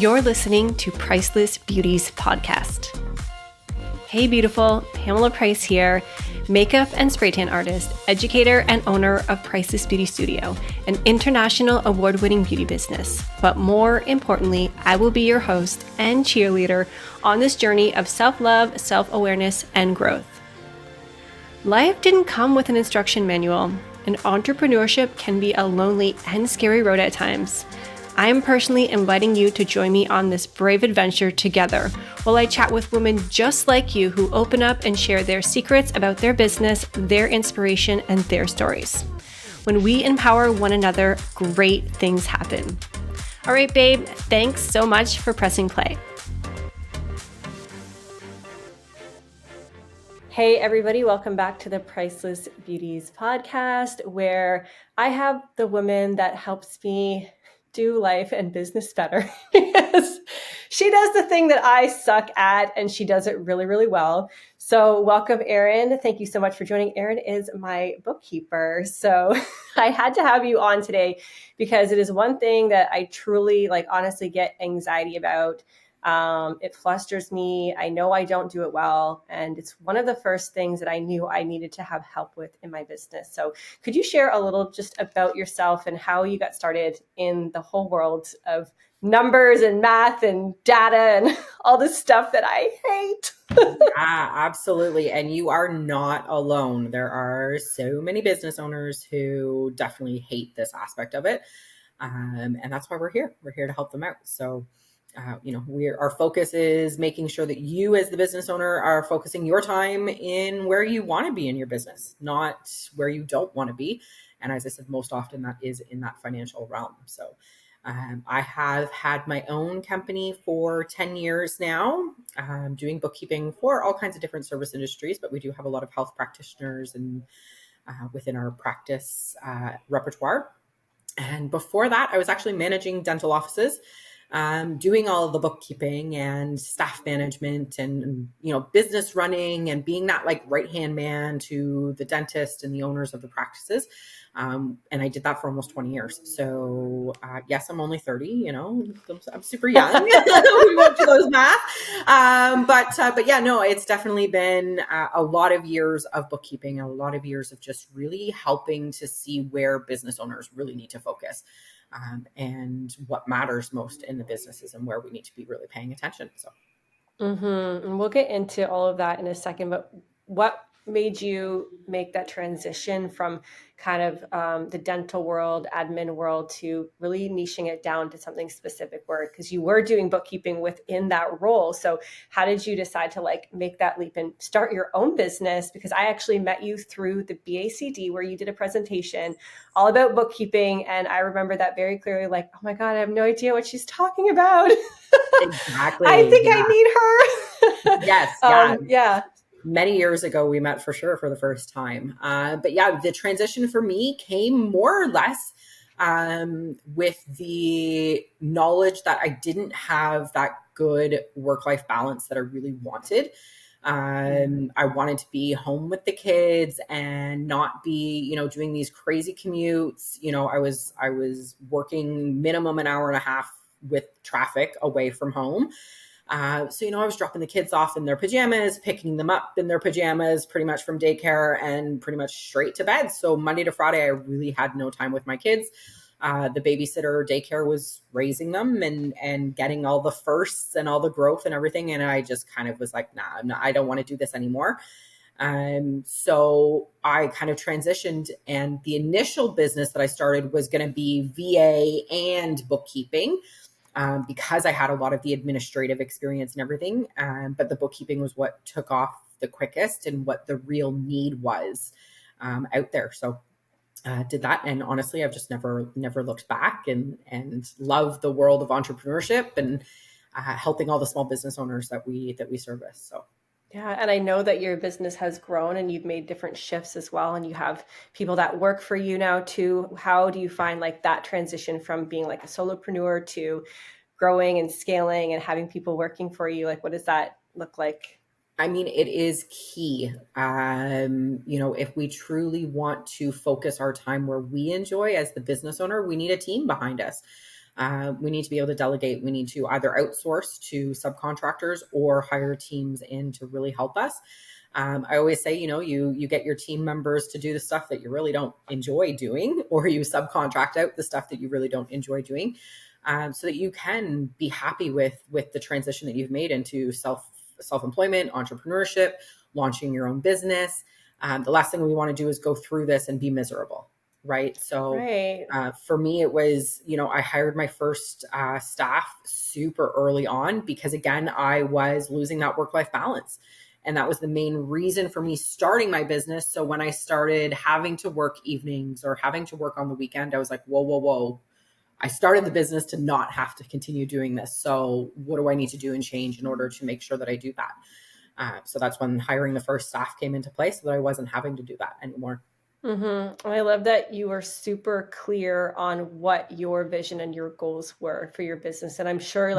You're listening to Priceless Beauties podcast. Hey beautiful, Pamela Price here, makeup and spray tan artist, educator and owner of Priceless Beauty Studio, an international award-winning beauty business. But more importantly, I will be your host and cheerleader on this journey of self-love, self-awareness, and growth. Life didn't come with an instruction manual, and entrepreneurship can be a lonely and scary road at times. I am personally inviting you to join me on this brave adventure together while I chat with women just like you who open up and share their secrets about their business, their inspiration, and their stories. When we empower one another, great things happen. All right, babe, thanks so much for pressing play. Hey, everybody, welcome back to the Priceless Beauties podcast, where I have the woman that helps me do life and business better. Yes, she does the thing that I suck at, and she does it really, really well. So welcome, Erin. Thank you so much for joining. Erin is my bookkeeper. So I had to have you on today because it is one thing that I truly, honestly get anxiety about. It flusters me. I know I don't do it well. And it's one of the first things that I knew I needed to have help with in my business. So could you share a little just about yourself and how you got started in the whole world of numbers and math and data and all this stuff that I hate? Yeah, absolutely. And you are not alone. There are so many business owners who definitely hate this aspect of it. And that's why we're here. We're here to help them out. So our focus is making sure that you as the business owner are focusing your time in where you want to be in your business, not where you don't want to be. And as I said, most often that is in that financial realm. So I have had my own company for 10 years now, doing bookkeeping for all kinds of different service industries, but we do have a lot of health practitioners and within our practice repertoire. And before that, I was actually managing dental offices, doing all of the bookkeeping and staff management and, business running and being that right-hand man to the dentist and the owners of the practices. And I did that for almost 20 years. So yes, I'm only 30, I'm super young. We won't do those math. But yeah, no, it's definitely been a lot of years of bookkeeping, a lot of years of just really helping to see where business owners really need to focus. And what matters most in the businesses and where we need to be really paying attention. So, And we'll get into all of that in a second, but what made you make that transition from kind of the dental world, admin world, to really niching it down to something specific work? Because you were doing bookkeeping within that role. So how did you decide to make that leap and start your own business? Because I actually met you through the BACD where you did a presentation all about bookkeeping. And I remember that very clearly, oh my God, I have no idea what she's talking about. Exactly. I think I need her. Yes. Yeah. Many years ago, we met for sure for the first time. But yeah, the transition for me came more or less with the knowledge that I didn't have that good work-life balance that I really wanted. I wanted to be home with the kids and not be, doing these crazy commutes. I was working minimum an hour and a half with traffic away from home. So I was dropping the kids off in their pajamas, picking them up in their pajamas, pretty much from daycare and pretty much straight to bed. So Monday to Friday, I really had no time with my kids. The babysitter daycare was raising them and getting all the firsts and all the growth and everything. And I just kind of was like, nah, I don't want to do this anymore. So I kind of transitioned, and the initial business that I started was going to be VA and bookkeeping. Because I had a lot of the administrative experience and everything. But the bookkeeping was what took off the quickest and what the real need was out there. So did that. And honestly, I've just never looked back and love the world of entrepreneurship and helping all the small business owners that we service. So. Yeah. And I know that your business has grown and you've made different shifts as well. And you have people that work for you now too. How do you find that transition from being a solopreneur to growing and scaling and having people working for you? What does that look like? I mean, it is key. If we truly want to focus our time where we enjoy as the business owner, we need a team behind us. We need to be able to delegate. We need to either outsource to subcontractors or hire teams in to really help us. I always say, you get your team members to do the stuff that you really don't enjoy doing, or you subcontract out the stuff that you really don't enjoy doing, so that you can be happy with the transition that you've made into self-employment, entrepreneurship, launching your own business. The last thing we want to do is go through this and be miserable, right? So Right. for me, it was, I hired my first staff super early on because, again, I was losing that work-life balance. And that was the main reason for me starting my business. So when I started having to work evenings or having to work on the weekend, I was like, whoa, whoa, whoa. I started the business to not have to continue doing this. So what do I need to do and change in order to make sure that I do that? So that's when hiring the first staff came into place, so that I wasn't having to do that anymore. Mm-hmm. I love that you were super clear on what your vision and your goals were for your business. And I'm sure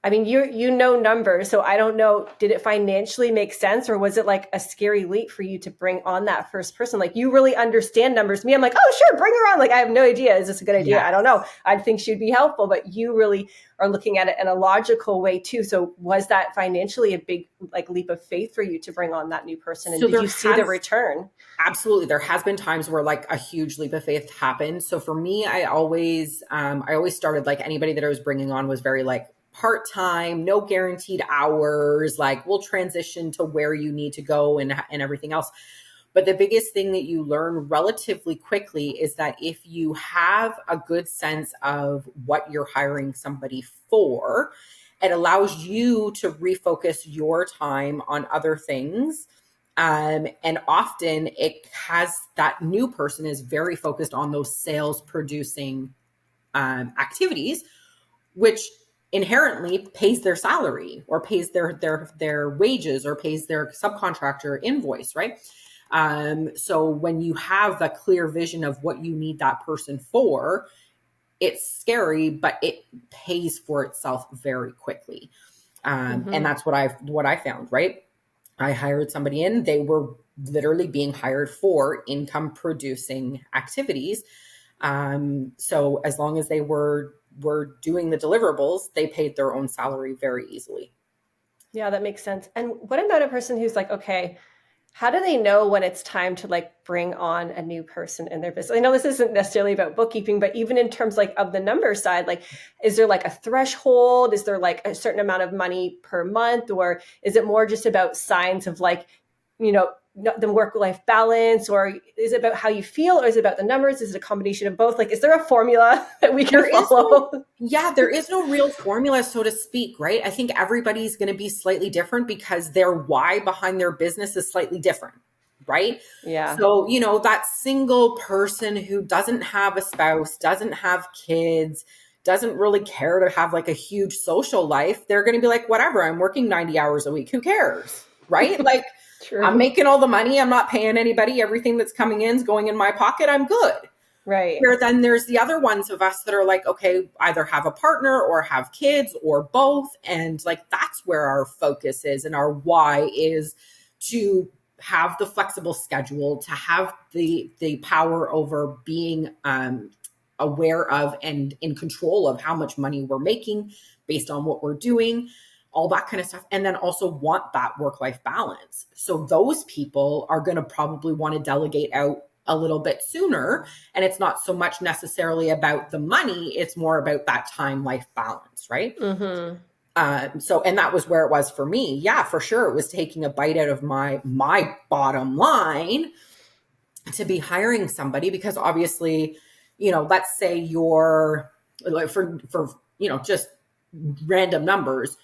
I mean, you know numbers, so I don't know, did it financially make sense, or was it like a scary leap for you to bring on that first person? Like, you really understand numbers. Me, I'm like, oh, sure, bring her on. Like, I have no idea. Is this a good idea? Yes. I don't know. I think she'd be helpful, but you really are looking at it in a logical way too. So was that financially a big leap of faith for you to bring on that new person? And So did you see the return? Absolutely. There has been times where a huge leap of faith happened. So for me, I always started, anybody that I was bringing on was very part-time, no guaranteed hours, we'll transition to where you need to go and everything else. But the biggest thing that you learn relatively quickly is that if you have a good sense of what you're hiring somebody for, it allows you to refocus your time on other things. And often that new person is very focused on those sales producing activities, which inherently pays their salary or pays their wages or pays their subcontractor invoice, right? So when you have a clear vision of what you need that person for, it's scary, but it pays for itself very quickly. And that's what I found, right? I hired somebody in, they were literally being hired for income producing activities. So as long as they were doing the deliverables, they paid their own salary very easily. Yeah, that makes sense. And what about a person who's like, okay, how do they know when it's time to bring on a new person in their business? I know this isn't necessarily about bookkeeping, but even in terms of the number side, is there a threshold? Is there a certain amount of money per month? Or is it more just about signs of the work-life balance? Or is it about how you feel? Or is it about the numbers? Is it a combination of both? Is there a formula that we can follow? There is no real formula, so to speak, right? I think everybody's going to be slightly different because their why behind their business is slightly different, right? Yeah. So, that single person who doesn't have a spouse, doesn't have kids, doesn't really care to have a huge social life, they're going to be like, whatever, I'm working 90 hours a week. Who cares? Right? True. I'm making all the money. I'm not paying anybody. Everything that's coming in is going in my pocket. I'm good. Right. Where then there's the other ones of us that are okay, either have a partner or have kids or both. And that's where our focus is, and our why is to have the flexible schedule, to have the power over being aware of and in control of how much money we're making based on what we're doing, all that kind of stuff. And then also want that work-life balance. So those people are going to probably want to delegate out a little bit sooner. And it's not so much necessarily about the money. It's more about that time-life balance, right? Mm-hmm. And that was where it was for me. Yeah, for sure. It was taking a bite out of my bottom line to be hiring somebody, because obviously, let's say you're for just random numbers,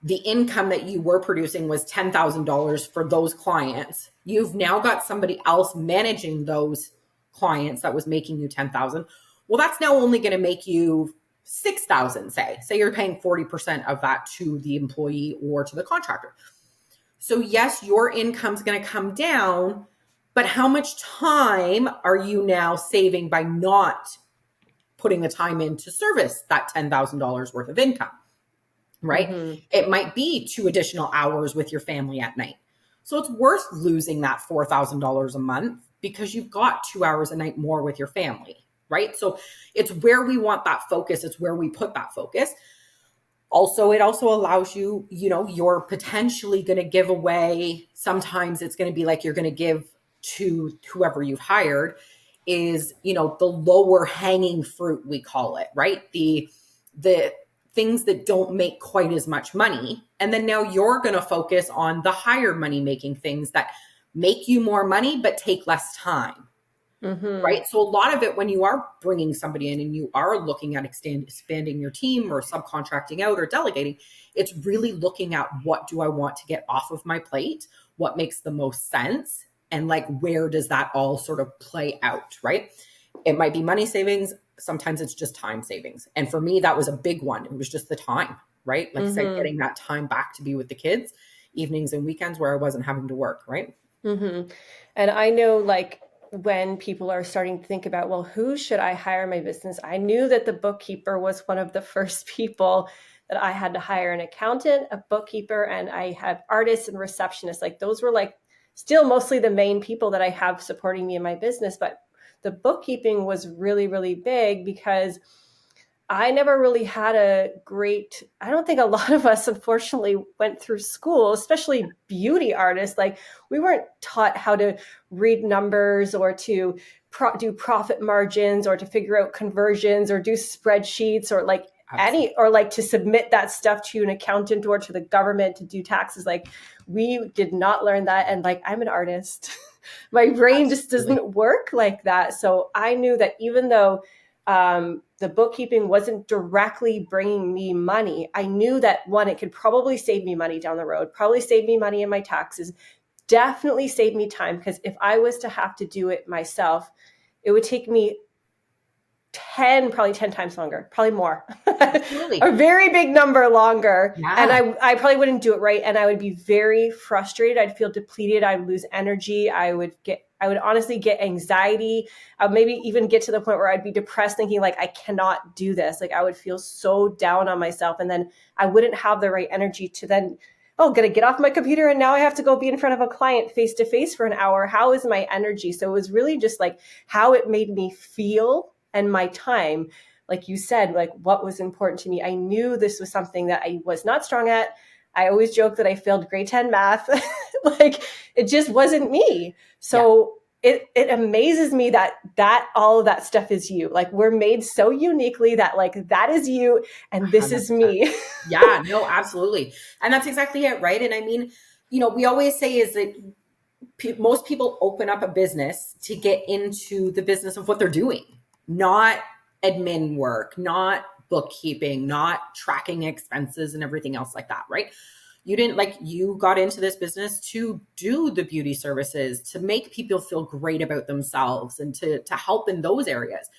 the income that you were producing was $10,000 for those clients. You've now got somebody else managing those clients that was making you $10,000. Well, that's now only going to make you $6,000, say you're paying 40% of that to the employee or to the contractor. So yes, your income's going to come down, but how much time are you now saving by not putting the time in to service that $10,000 worth of income? Right? Mm-hmm. It might be 2 additional hours with your family at night. So it's worth losing that $4,000 a month because you've got 2 hours a night more with your family. right? So it's where we want that focus. It's where we put that focus. Also, it also allows you, you're potentially going to give away. Sometimes it's going to be like you're going to give to whoever you've hired is, the lower hanging fruit, we call it, right? The things that don't make quite as much money. And then now you're going to focus on the higher money making things that make you more money, but take less time. Mm-hmm. Right. So a lot of it, when you are bringing somebody in and you are looking at expanding your team or subcontracting out or delegating, it's really looking at what do I want to get off of my plate? What makes the most sense? And like, where does that all sort of play out? Right. It might be money savings. Sometimes it's just time savings. And for me, that was a big one. It was just the time, right? Like I said, getting that time back to be with the kids, evenings and weekends where I wasn't having to work. Right. Mm-hmm. And I know, like, when people are starting to think about, well, who should I hire in my business? I knew that the bookkeeper was one of the first people that I had to hire: an accountant, a bookkeeper, and I have artists and receptionists. Like, those were like still mostly the main people that I have supporting me in my business. But the bookkeeping was really, really big because I never really had I don't think a lot of us unfortunately went through school, especially beauty artists. Like, we weren't taught how to read numbers or to do profit margins or to figure out conversions or do spreadsheets or like Absolutely. or like to submit that stuff to an accountant or to the government to do taxes. Like, we did not learn that. And like, I'm an artist. My brain just doesn't work like that. So I knew that even though the bookkeeping wasn't directly bringing me money, I knew that, one, it could probably save me money down the road, probably save me money in my taxes, definitely save me time. Because if I was to have to do it myself, it would take me probably 10 times longer, probably more, a very big number longer. Yeah. And I probably wouldn't do it right. And I would be very frustrated. I'd feel depleted. I'd lose energy. I would honestly get anxiety. I would maybe even get to the point where I'd be depressed, thinking like, I cannot do this. Like, I would feel so down on myself. And then I wouldn't have the right energy to then, gonna get off my computer and now I have to go be in front of a client face to face for an hour. How is my energy? So it was really just like how it made me feel and my time. Like you said, like, what was important to me. I knew this was something that I was not strong at. I always joke that I failed grade 10 math. Like, it just wasn't me. So it amazes me that all of that stuff is you. Like, we're made so uniquely that like, that is you and this 100%. is me. Yeah, no, absolutely. And that's exactly it. Right. And I mean, we always say is that most people open up a business to get into the business of what they're doing, not admin work, not bookkeeping, not tracking expenses and everything else like that. Right. You got into this business to do the beauty services, to make people feel great about themselves and to help in those areas.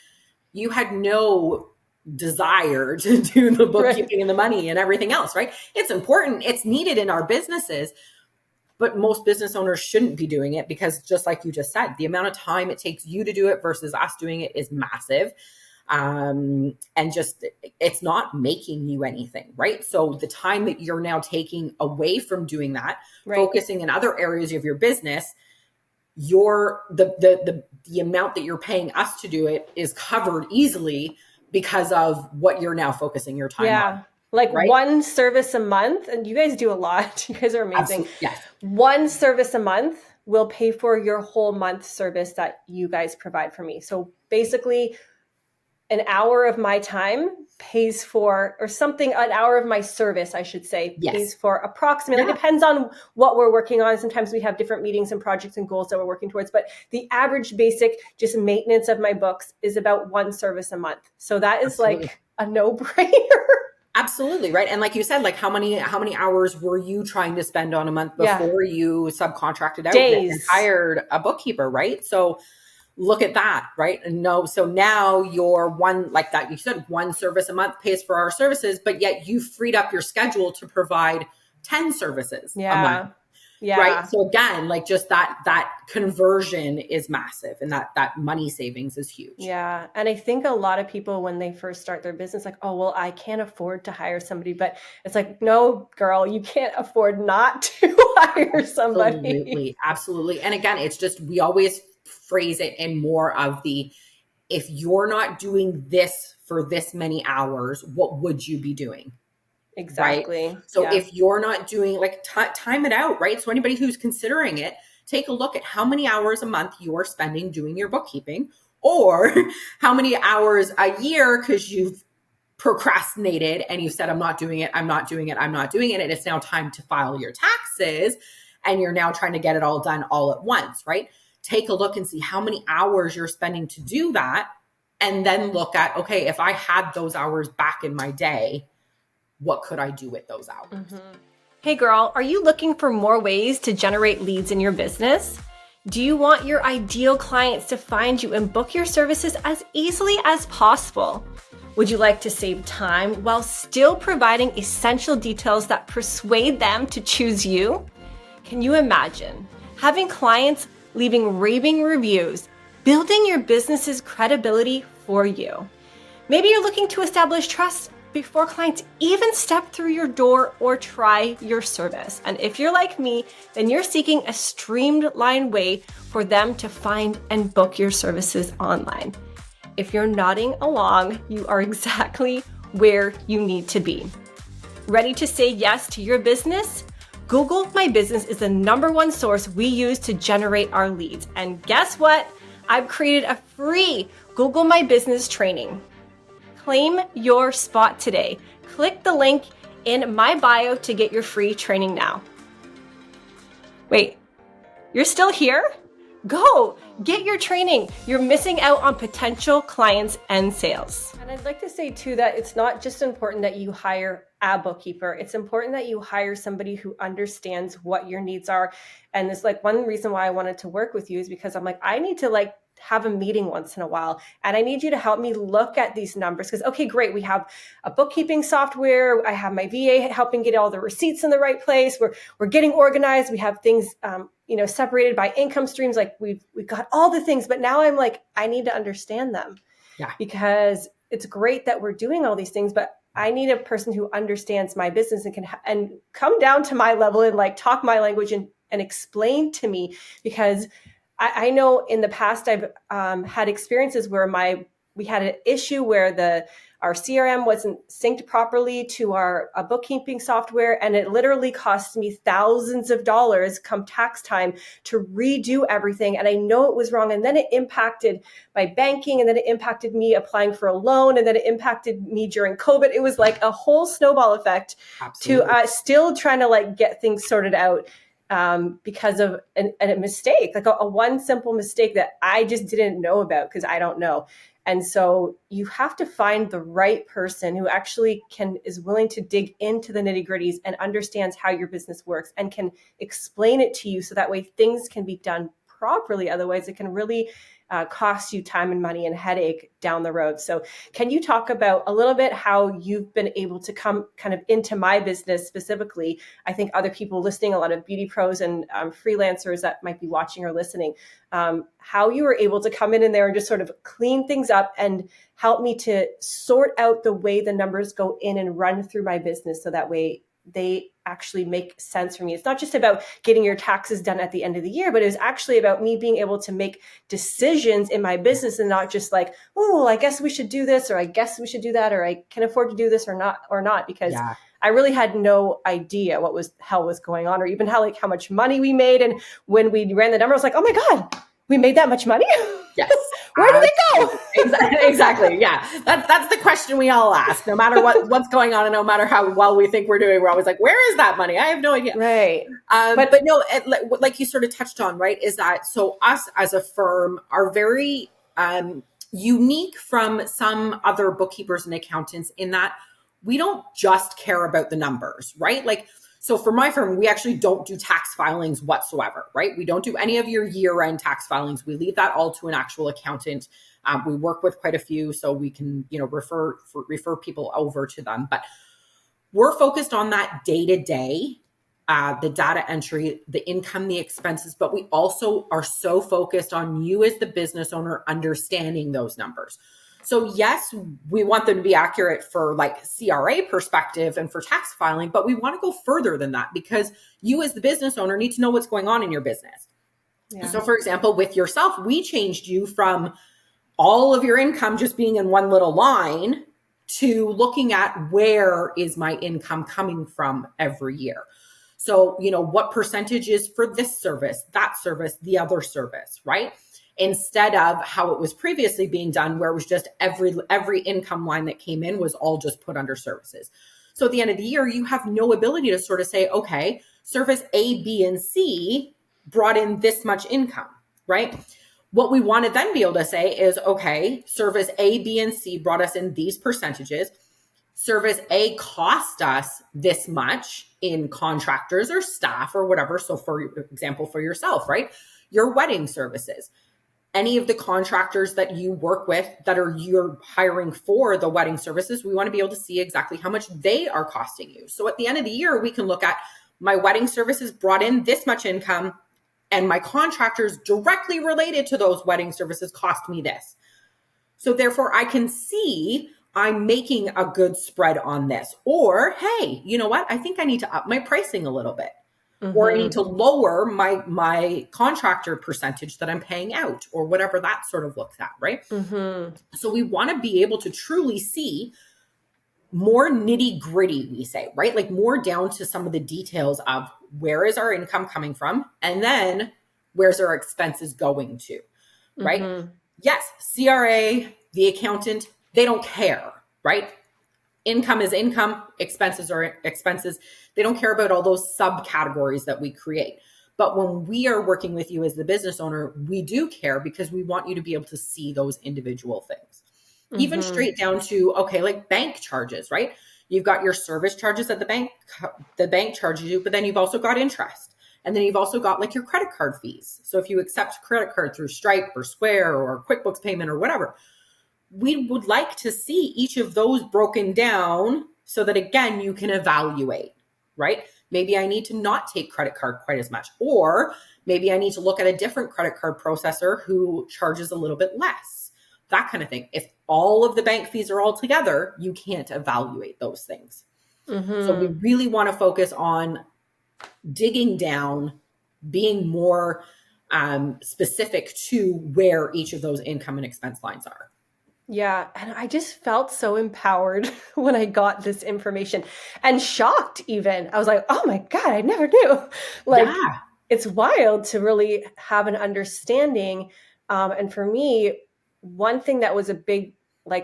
You had no desire to do the bookkeeping and the money and everything else, right? It's important. It's needed in our businesses, but most business owners shouldn't be doing it because, just like you just said, the amount of time it takes you to do it versus us doing it is massive. And just, it's not making you anything, right? So the time that you're now taking away from doing that, focusing in other areas of your business, the amount that you're paying us to do it is covered easily because of what you're now focusing your time on. Like, one service a month, and you guys do a lot. You guys are amazing. Yes. One service a month will pay for your whole month service that you guys provide for me. So basically, an hour of my time pays for, or something, an hour of my service, I should say, pays for approximately, depends on what we're working on. Sometimes we have different meetings and projects and goals that we're working towards, but the average basic just maintenance of my books is about one service a month. So that is like a no-brainer. Absolutely. Right. And like you said, like how many hours were you trying to spend on a month before you subcontracted out and hired a bookkeeper? Right. So look at that. Right. And so now you're one, like that, you said, one service a month pays for our services, but yet you freed up your schedule to provide 10 services a month. Yeah. Right. So again, like just that conversion is massive, and that money savings is huge. Yeah. And I think a lot of people, when they first start their business, like, oh, well, I can't afford to hire somebody, but it's like, no, girl, you can't afford not to hire somebody. Absolutely. And again, it's just, we always phrase it in more of the, if you're not doing this for this many hours, what would you be doing? Exactly. Right? So if you're not doing, like, time it out, right? So anybody who's considering it, take a look at how many hours a month you are spending doing your bookkeeping, or how many hours a year because you've procrastinated and you said, I'm not doing it, I'm not doing it, I'm not doing it. And it's now time to file your taxes and you're now trying to get it all done all at once, right? Take a look and see how many hours you're spending to do that. And then look at, okay, if I had those hours back in my day, what could I do with those hours? Mm-hmm. Hey girl, are you looking for more ways to generate leads in your business? Do you want your ideal clients to find you and book your services as easily as possible? Would you like to save time while still providing essential details that persuade them to choose you? Can you imagine having clients leaving raving reviews, building your business's credibility for you? Maybe you're looking to establish trust before clients even step through your door or try your service. And if you're like me, then you're seeking a streamlined way for them to find and book your services online. If you're nodding along, you are exactly where you need to be. Ready to say yes to your business? Google My Business is the #1 source we use to generate our leads. And guess what? I've created a free Google My Business training. Claim your spot today. Click the link in my bio to get your free training now. Wait, you're still here? Go, get your training. You're missing out on potential clients and sales. And I'd like to say too that it's not just important that you hire a bookkeeper. It's important that you hire somebody who understands what your needs are. And it's like one reason why I wanted to work with you is because I'm like, I need to have a meeting once in a while. And I need you to help me look at these numbers because, okay, great. We have a bookkeeping software. I have my VA helping get all the receipts in the right place. We're getting organized. We have things, separated by income streams. Like we've got all the things, but now I'm like, I need to understand them. Yeah. Because it's great that we're doing all these things, but I need a person who understands my business and can and come down to my level and talk my language and explain to me, because I know in the past I've had experiences where we had an issue where our CRM wasn't synced properly to our bookkeeping software, and it literally cost me thousands of dollars come tax time to redo everything. And I know it was wrong, and then it impacted my banking, and then it impacted me applying for a loan, and then it impacted me during COVID. It was like a whole snowball effect. Absolutely. To still trying to get things sorted out. Because of a mistake, a one simple mistake that I just didn't know about because I don't know. And so you have to find the right person who actually is willing to dig into the nitty gritties and understands how your business works and can explain it to you so that way things can be done properly. Otherwise, it can really cost you time and money and headache down the road. So can you talk about a little bit how you've been able to come kind of into my business specifically? I think other people listening, a lot of beauty pros and freelancers that might be watching or listening, how you were able to come in there and just sort of clean things up and help me to sort out the way the numbers go in and run through my business so that way they actually make sense for me. It's not just about getting your taxes done at the end of the year, but it was actually about me being able to make decisions in my business and not just oh, I guess we should do this, or I guess we should do that, or I can afford to do this or not, because I really had no idea what hell was going on, or even how much money we made. And when we ran the number, I was like, oh my God, we made that much money? Yes. Where did it go? Exactly. Yeah. That's the question we all ask, no matter what's going on and no matter how well we think we're doing. We're always like, where is that money? I have no idea. Right. But no, like you sort of touched on, right, is that so us as a firm are very unique from some other bookkeepers and accountants in that we don't just care about the numbers, right? So for my firm, we actually don't do tax filings whatsoever, right? We don't do any of your year-end tax filings. We leave that all to an actual accountant. We work with quite a few, so we can, refer people over to them. But we're focused on that day-to-day, the data entry, the income, the expenses, but we also are so focused on you as the business owner understanding those numbers. So yes, we want them to be accurate for CRA perspective and for tax filing, but we want to go further than that because you as the business owner need to know what's going on in your business. Yeah. So for example, with yourself, we changed you from all of your income just being in one little line to looking at where is my income coming from every year. So, what percentage is for this service, that service, the other service, right? Instead of how it was previously being done, where it was just every income line that came in was all just put under services. So at the end of the year, you have no ability to sort of say, okay, service A, B, and C brought in this much income, right? What we want to then be able to say is, okay, service A, B, and C brought us in these percentages. Service A cost us this much in contractors or staff or whatever. So for example, for yourself, right? Your wedding services, any of the contractors that you work with that you're hiring for the wedding services, we want to be able to see exactly how much they are costing you. So at the end of the year, we can look at my wedding services brought in this much income, and my contractors directly related to those wedding services cost me this. So therefore I can see I'm making a good spread on this. Or, hey, you know what? I think I need to up my pricing a little bit. Or I need to lower my contractor percentage that I'm paying out, or whatever that sort of looks at, right? So we want to be able to truly see more nitty gritty, we say, right? Like more down to some of the details of where is our income coming from, and then where's our expenses going to, right? Yes, CRA, the accountant, they don't care, right? Income is income, expenses are expenses. They don't care about all those subcategories that we create. But when we are working with you as the business owner, we do care because we want you to be able to see those individual things. Even straight down to, okay, like bank charges, right? You've got your service charges that the bank charges you, but then you've also got interest. And then you've also got like your credit card fees. So if you accept credit card through Stripe or Square or QuickBooks payment or whatever, we would like to see each of those broken down so that, again, you can evaluate, right? Maybe I need to not take credit card quite as much, or maybe I need to look at a different credit card processor who charges a little bit less, that kind of thing. If all of the bank fees are all together, you can't evaluate those things. So we really want to focus on digging down, being more specific to where each of those income and expense lines are. Yeah. And I just felt so empowered when I got this information, and shocked even. I was like, oh my God, I never knew. It's wild to really have an understanding. And for me, one thing that was a big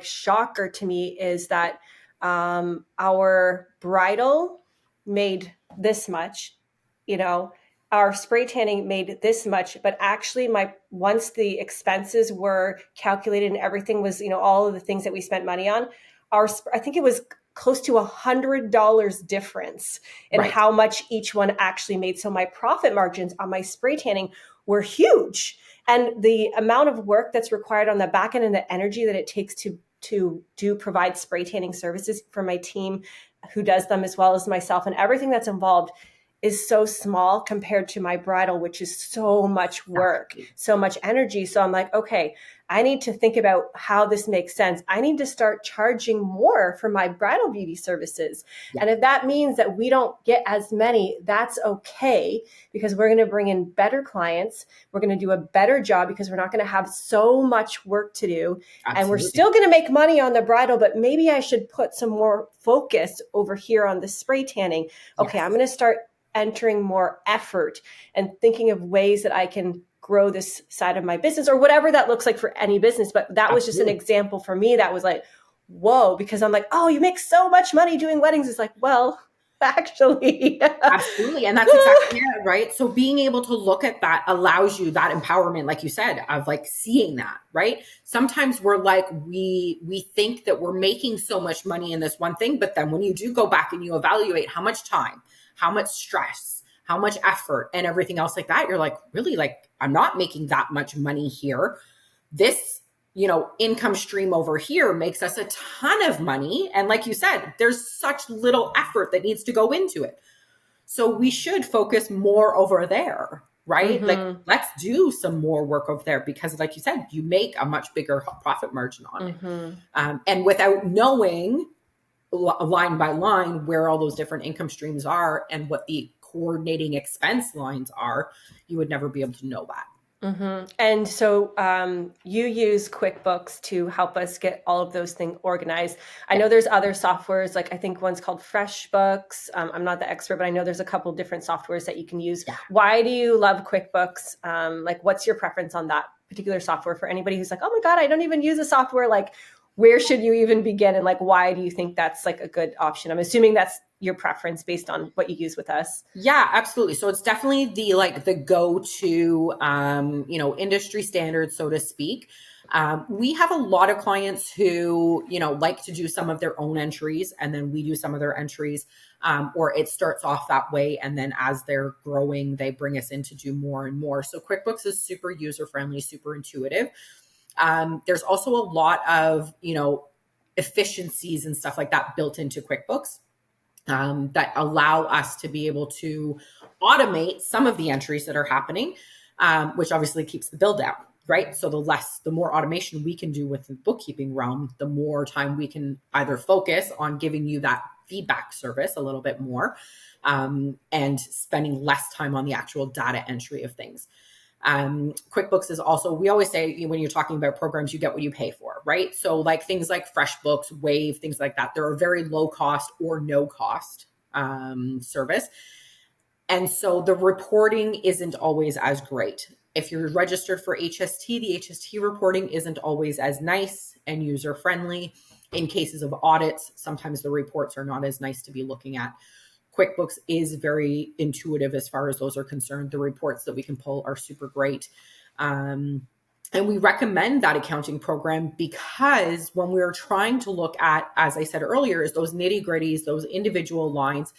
shocker to me is that our bridal made this much, our spray tanning made this much, but actually once the expenses were calculated and everything was, all of the things that we spent money on, I think it was close to $100 difference in how much each one actually made. So my profit margins on my spray tanning were huge. And the amount of work that's required on the back end and the energy that it takes to provide spray tanning services for my team who does them, as well as myself, and everything that's involved is so small compared to my bridal, which is so much work, so much energy. So I'm like, okay, I need to think about how this makes sense. I need to start charging more for my bridal beauty services. Yeah. And if that means that we don't get as many, that's okay, because we're going to bring in better clients. We're going to do a better job because we're not going to have so much work to do. Absolutely. And we're still going to make money on the bridal, but maybe I should put some more focus over here on the spray tanning. Okay, yes. I'm going to start entering more effort and thinking of ways that I can grow this side of my business, or whatever that looks like for any business. But that was just an example for me that was like, whoa, because I'm like, oh, you make so much money doing weddings. It's like, well, actually. Absolutely. And that's exactly it, right? So being able to look at that allows you that empowerment, like you said, of like seeing that, right? Sometimes we're like, we think that we're making so much money in this one thing, but then when you do go back and you evaluate how much time, how much stress, how much effort, and everything else like that, you're like, really, like, I'm not making that much money here. This, income stream over here makes us a ton of money. And like you said, there's such little effort that needs to go into it. So we should focus more over there, right? Like, let's do some more work over there, because like you said, you make a much bigger profit margin on it. And without knowing line by line where all those different income streams are and what the coordinating expense lines are, you would never be able to know that. And so you use QuickBooks to help us get all of those things organized. I know there's other softwares, like I think one's called FreshBooks. I'm not the expert, but I know there's a couple different softwares that you can use. Yeah. Why do you love QuickBooks? Like, what's your preference on that particular software for anybody who's like, oh my God, I don't even use a software. Like, where should you even begin? And like, why do you think that's like a good option? I'm assuming that's your preference based on what you use with us. Yeah, absolutely. So it's definitely the go-to, industry standard, so to speak. We have a lot of clients who, like to do some of their own entries, and then we do some of their entries, or it starts off that way. And then as they're growing, they bring us in to do more and more. So QuickBooks is super user-friendly, super intuitive. There's also a lot of, efficiencies and stuff like that built into QuickBooks. That allow us to be able to automate some of the entries that are happening, which obviously keeps the bill down, right? So the more automation we can do with the bookkeeping realm, the more time we can either focus on giving you that feedback service a little bit more, and spending less time on the actual data entry of things. QuickBooks is also, we always say when you're talking about programs, you get what you pay for, right? So like things like FreshBooks, Wave, things like that, they're a very low cost or no cost service. And so the reporting isn't always as great. If you're registered for HST, the HST reporting isn't always as nice and user friendly. In cases of audits, sometimes the reports are not as nice to be looking at. QuickBooks is very intuitive as far as those are concerned. The reports that we can pull are super great. And we recommend that accounting program because when we're trying to look at, as I said earlier, is those nitty gritties, those individual lines,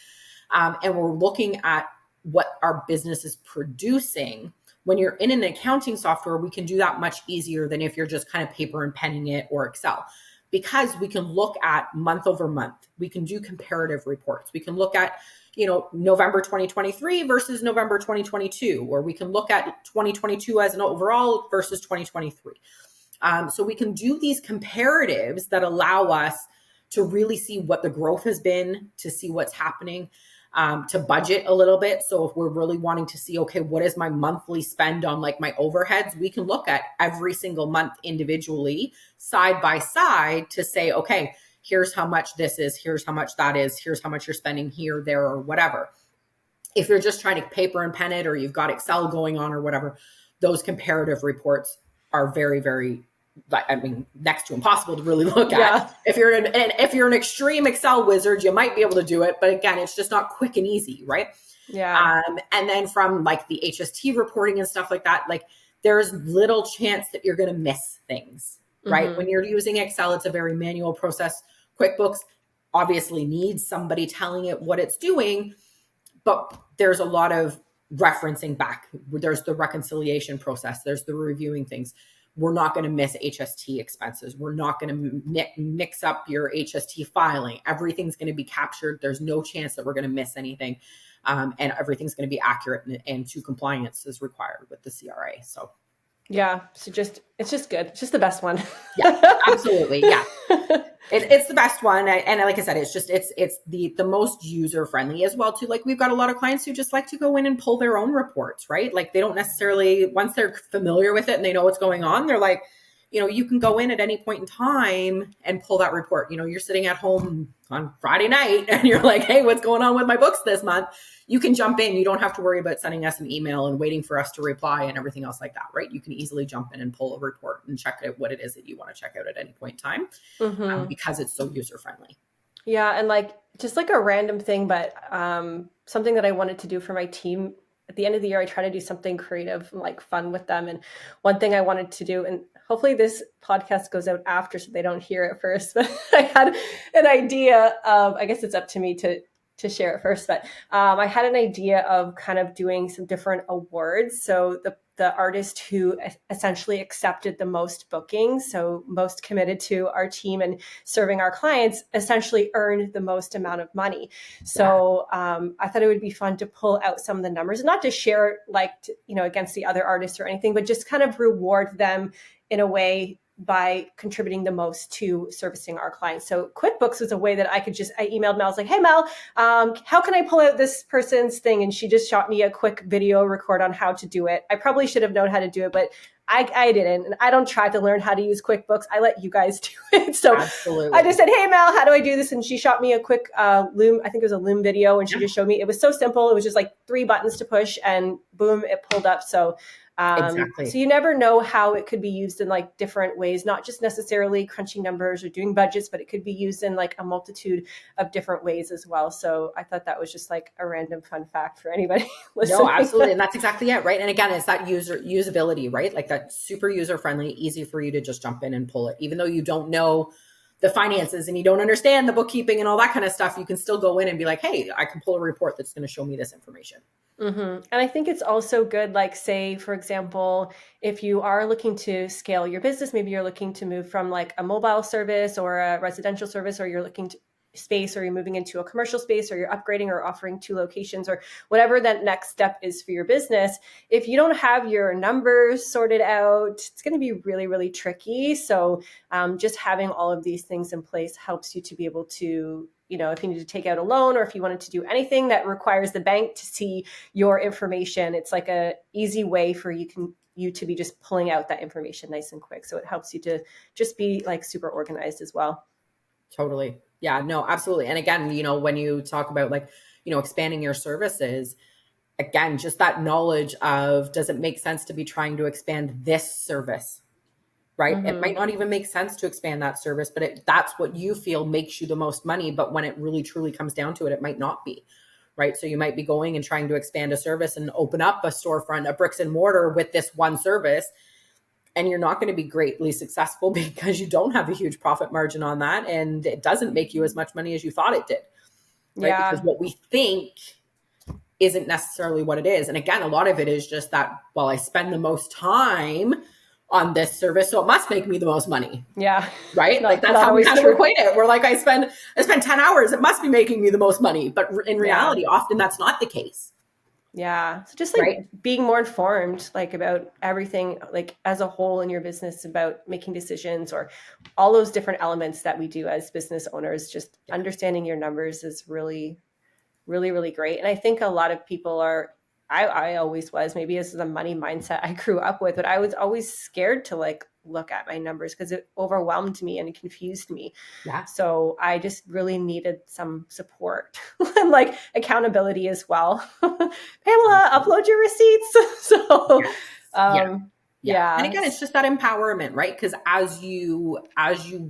and we're looking at what our business is producing. When you're in an accounting software, we can do that much easier than if you're just kind of paper and penning it or Excel. Because we can look at month over month. We can do comparative reports. We can look at, November 2023 versus November 2022, or we can look at 2022 as an overall versus 2023. So we can do these comparatives that allow us to really see what the growth has been, to see what's happening, to budget a little bit. So if we're really wanting to see, okay, what is my monthly spend on like my overheads? We can look at every single month individually, side by side, to say, okay, here's how much this is, here's how much that is, here's how much you're spending here, there, or whatever. If you're just trying to paper and pen it, or you've got Excel going on or whatever, those comparative reports are very, very, next to impossible to really look at. If you're an extreme Excel wizard, you might be able to do it, but again, it's just not quick and easy, right? Yeah. And then from like the HST reporting and stuff like that, like there's little chance that you're going to miss things, right? When you're using Excel, it's a very manual process. QuickBooks obviously needs somebody telling it what it's doing, but there's a lot of referencing back. There's the reconciliation process. There's the reviewing things. We're not going to miss HST expenses. We're not going to mix up your HST filing. Everything's going to be captured. There's no chance that we're going to miss anything. And everything's going to be accurate and to compliance as required with the CRA. So, yeah. So it's just good. It's just the best one. Yeah, absolutely. Yeah. It's the best one. And like I said, it's the most user friendly as well too. Like we've got a lot of clients who just like to go in and pull their own reports, right? Like they don't necessarily, once they're familiar with it and they know what's going on, they're like, you can go in at any point in time and pull that report. You're sitting at home on Friday night and you're like, hey, what's going on with my books this month? You can jump in. You don't have to worry about sending us an email and waiting for us to reply and everything else like that, right? You can easily jump in and pull a report and check out what it is that you want to check out at any point in time, because it's so user friendly. Yeah. And like, just like a random thing, but something that I wanted to do for my team at the end of the year, I try to do something creative, like fun with them. And one thing I wanted to do, and hopefully this podcast goes out after so they don't hear it first, but I had an idea of, I guess it's up to me to share it first, but I had an idea of kind of doing some different awards. So the artist who essentially accepted the most bookings, so most committed to our team and serving our clients, essentially earned the most amount of money. So I thought it would be fun to pull out some of the numbers, and not to share like, against the other artists or anything, but just kind of reward them in a way by contributing the most to servicing our clients. So QuickBooks was a way that I emailed Mel. I was like, hey, Mel, how can I pull out this person's thing? And she just shot me a quick video record on how to do it. I probably should have known how to do it, but I didn't. And I don't try to learn how to use QuickBooks. I let you guys do it. So Absolutely. I just said, hey, Mel, how do I do this? And she shot me a quick Loom. I think it was a Loom video. And she just showed me. It was so simple. It was just like 3 buttons to push and boom, it pulled up. So Exactly. So you never know how it could be used in like different ways, not just necessarily crunching numbers or doing budgets, but it could be used in like a multitude of different ways as well. So I thought that was just like a random fun fact for anybody listening. No, absolutely. And that's exactly it, right? And again, it's that usability, right? Like that super user-friendly, easy for you to just jump in and pull it. Even though you don't know the finances and you don't understand the bookkeeping and all that kind of stuff, you can still go in and be like, hey, I can pull a report that's going to show me this information. Mm-hmm. And I think it's also good, like say, for example, if you are looking to scale your business, maybe you're looking to move from like a mobile service or a residential service, or you're looking to space, or you're moving into a commercial space, or you're upgrading or offering 2 locations, or whatever that next step is for your business. If you don't have your numbers sorted out, it's going to be really, really tricky. So just having all of these things in place helps you to be able to, if you need to take out a loan, or if you wanted to do anything that requires the bank to see your information, it's like a easy way for you to be just pulling out that information nice and quick. So it helps you to just be like super organized as well. Totally. Yeah, no, absolutely. And again, when you talk about like, expanding your services, again, just that knowledge of, does it make sense to be trying to expand this service? Right? Mm-hmm. It might not even make sense to expand that service, but that's what you feel makes you the most money. But when it really truly comes down to it, it might not be. Right? So you might be going and trying to expand a service and open up a storefront, a bricks and mortar with this one service. And you're not going to be greatly successful because you don't have a huge profit margin on that. And it doesn't make you as much money as you thought it did. Right? Yeah. Because what we think isn't necessarily what it is. And again, a lot of it is just that, well, I spend the most time on this service, so it must make me the most money. Yeah. Right? Like that's how we kind of equate it. We're like, I spend 10 hours, it must be making me the most money. But in reality, often that's not the case. Yeah. So just like being more informed, like about everything, like as a whole in your business, about making decisions, or all those different elements that we do as business owners, just understanding your numbers is really, really, really great. And I think a lot of people are, I always was, maybe this is a money mindset I grew up with, but I was always scared to like look at my numbers because it overwhelmed me and confused me. Yeah. So I just really needed some support and like accountability as well. Pamela, upload your receipts. So yeah. And again, it's just that empowerment, right? Because as you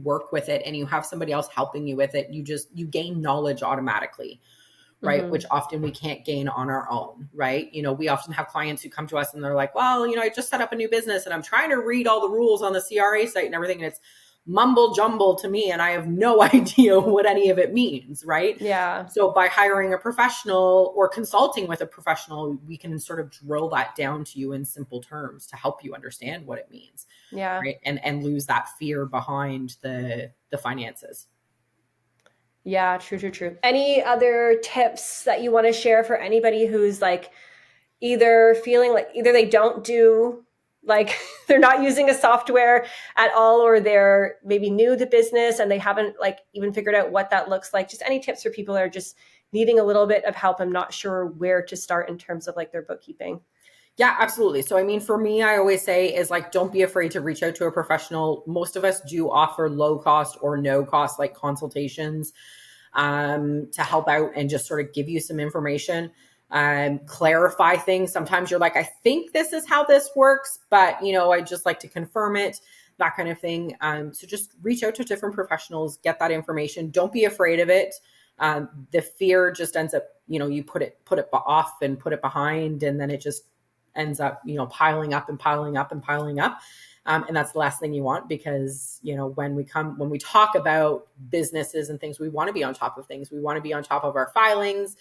work with it and you have somebody else helping you with it, you gain knowledge automatically. Right. Mm-hmm. Which often we can't gain on our own. Right. We often have clients who come to us and they're like, well, I just set up a new business and I'm trying to read all the rules on the CRA site and everything. And it's mumble jumble to me. And I have no idea what any of it means. Right. Yeah. So by hiring a professional or consulting with a professional, we can sort of drill that down to you in simple terms to help you understand what it means. Yeah. Right. And lose that fear behind the finances. Yeah, true. Any other tips that you want to share for anybody who's like either feeling like either they don't do, like they're not using a software at all, or they're maybe new to business and they haven't like even figured out what that looks like? Just any tips for people that are just needing a little bit of help and not sure where to start in terms of like their bookkeeping? Yeah, absolutely. So, I mean, for me, I always say is like, don't be afraid to reach out to a professional. Most of us do offer low cost or no cost, like consultations to help out and just sort of give you some information, clarify things. Sometimes you're like, I think this is how this works, but I just like to confirm it, that kind of thing. So just reach out to different professionals, get that information. Don't be afraid of it. The fear just ends up, you put it off and put it behind, and then it just ends up, piling up and piling up and piling up. And that's the last thing you want, because, when we talk about businesses and things, we want to be on top of things. We want to be on top of our filings,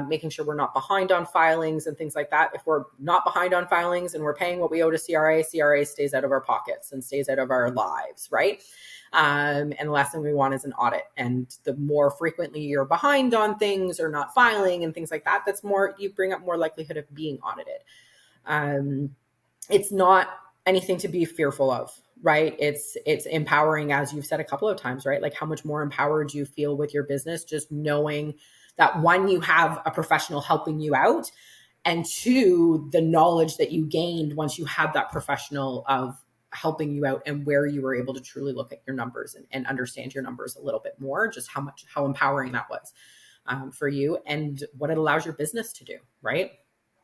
making sure we're not behind on filings and things like that. If we're not behind on filings and we're paying what we owe to CRA stays out of our pockets and stays out of our lives, right? And the last thing we want is an audit. And the more frequently you're behind on things or not filing and things like that, you bring up more likelihood of being audited. It's not anything to be fearful of, right? It's empowering, as you've said a couple of times, right? Like how much more empowered you feel with your business, just knowing that one, you have a professional helping you out, and two, the knowledge that you gained once you had that professional of helping you out, and where you were able to truly look at your numbers and understand your numbers a little bit more, just how empowering that was for you, and what it allows your business to do, right?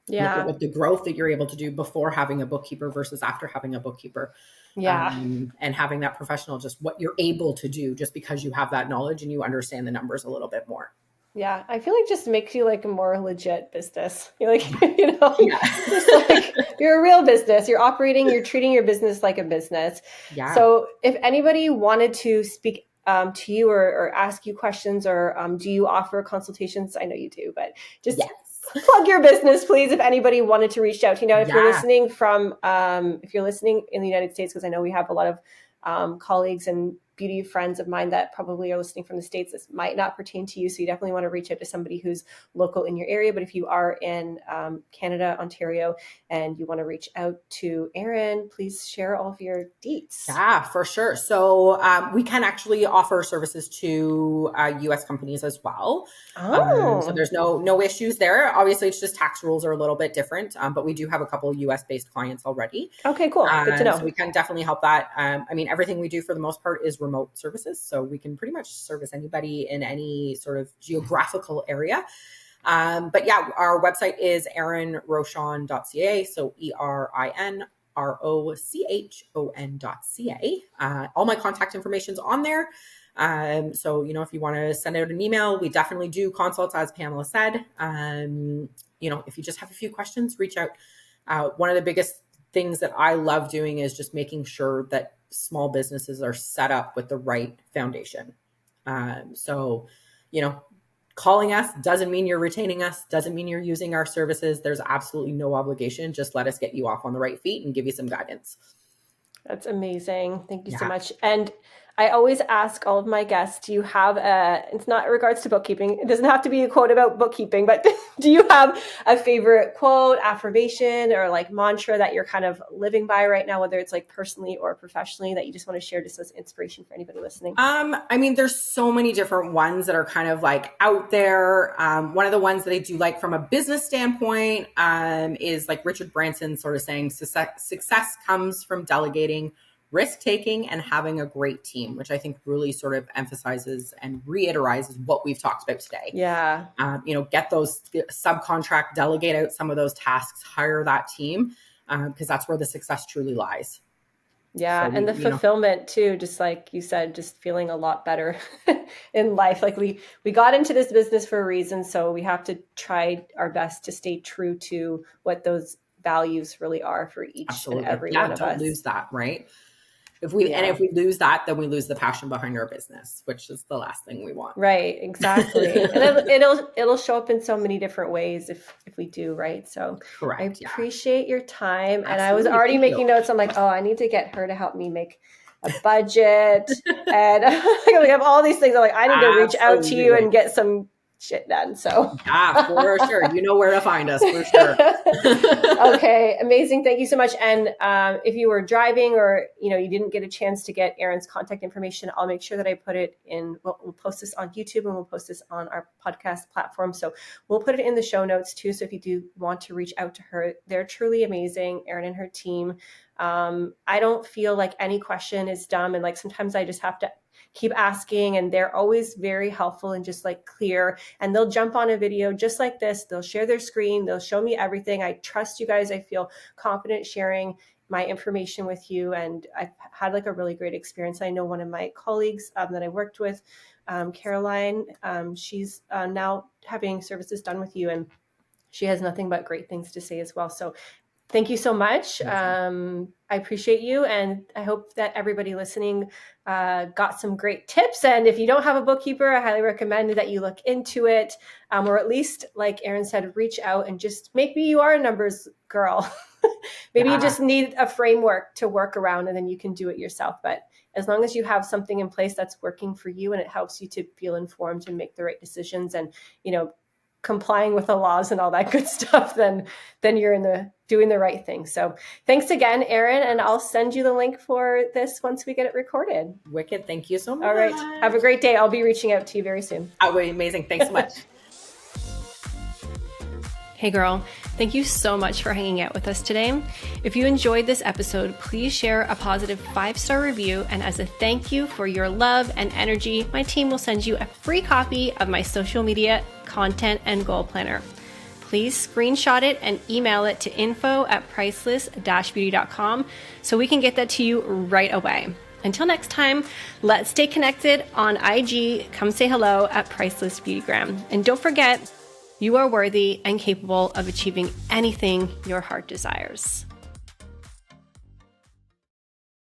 Look at Yeah. what the growth that you're able to do before having a bookkeeper versus after having a bookkeeper. Yeah. And having that professional, just what you're able to do just because you have that knowledge and you understand the numbers a little bit more. Yeah, I feel like just makes you like a more legit business. You're like, you know, Yeah. just like you're a real business. You're operating, you're treating your business like a business. Yeah. So if anybody wanted to speak to you or ask you questions, or do you offer consultations? I know you do, but just Yes. plug your business, please. If anybody wanted to reach out, you know, if you're Yeah. listening from, if you're listening in the United States, because I know we have a lot of colleagues and beauty friends of mine that probably are listening from the States. This might not pertain to you, so you definitely want to reach out to somebody who's local in your area. But if you are in Canada, Ontario, and you want to reach out to Erin, please share all of your deets. Yeah, for sure. So we can actually offer services to U.S. companies as well. So there's no issues there. Obviously, it's just tax rules are a little bit different, but we do have a couple of U.S. based clients already. Okay, cool. Good to know. So we can definitely help that. I mean, everything we do for the most part is remote services, so we can pretty much service anybody in any sort of geographical area. But yeah, our website is erinrochon.ca. So ERINROCHON.ca. All my contact information is on there. So, you know, if you want to send out an email, we definitely do consults, as Pamela said. You know, if you just have a few questions, reach out. One of the biggest things that I love doing is just making sure that small businesses are set up with the right foundation. So, you know, calling us doesn't mean you're retaining us, doesn't mean you're using our services. There's absolutely no obligation. Just let us get you off on the right feet and give you some guidance. That's amazing. Thank you so Yeah. much. And I always ask all of my guests, do you have it's not in regards to bookkeeping. It doesn't have to be a quote about bookkeeping, but do you have a favorite quote, affirmation, or like mantra that you're kind of living by right now, whether it's like personally or professionally, that you just want to share just as inspiration for anybody listening? I mean, there's so many different ones that are kind of like out there. One of the ones that I do like from a business standpoint is like Richard Branson sort of saying, success comes from delegating, risk-taking, and having a great team, which I think really sort of emphasizes and reiterates what we've talked about today. Yeah. You know, get those subcontract, delegate out some of those tasks, hire that team, because that's where the success truly lies. Yeah. So And the fulfillment too, just like you said, just feeling a lot better in life. Like we got into this business for a reason. So we have to try our best to stay true to what those values really are for each and every one of us. Don't lose that, right? If we lose that, then we lose the passion behind our business, which is the last thing we want. Right, exactly. And it'll show up in so many different ways if we do, right? So correct. I appreciate your time. Absolutely. And I was already making notes. I'm like, oh, I need to get her to help me make a budget. And we have all these things. I'm like, I need to reach out to you and get some shit done. So yeah, for sure. You know where to find us, for sure. Okay, amazing. Thank you so much. And if you were driving or you didn't get a chance to get Erin's contact information, I'll make sure that I put it in. We'll post this on YouTube and we'll post this on our podcast platform. So we'll put it in the show notes too. So if you do want to reach out to her, they're truly amazing, Erin and her team. I don't feel like any question is dumb, and like sometimes I just have to keep asking, and they're always very helpful and just like clear, and they'll jump on a video just like this. They'll share their screen. They'll show me everything. I trust you guys. I feel confident sharing my information with you, and I've had like a really great experience. I know one of my colleagues that I worked with, Caroline, she's now having services done with you, and she has nothing but great things to say as well. So thank you so much. I appreciate you. And I hope that everybody listening got some great tips. And if you don't have a bookkeeper, I highly recommend that you look into it. Or at least, like Erin said, reach out and just maybe you are a numbers girl. Maybe you just need a framework to work around and then you can do it yourself. But as long as you have something in place that's working for you and it helps you to feel informed and make the right decisions and, complying with the laws and all that good stuff, then you're doing the right thing. So thanks again, Erin, and I'll send you the link for this once we get it recorded. Wicked. Thank you so much. All right. Have a great day. I'll be reaching out to you very soon. Oh, amazing. Thanks so much. Hey girl, thank you so much for hanging out with us today. If you enjoyed this episode, please share a positive 5-star review. And as a thank you for your love and energy, my team will send you a free copy of my social media content and goal planner. Please screenshot it and email it to info@priceless-beauty.com so we can get that to you right away. Until next time, let's stay connected on IG. Come say hello at Priceless Beautygram. And don't forget, you are worthy and capable of achieving anything your heart desires.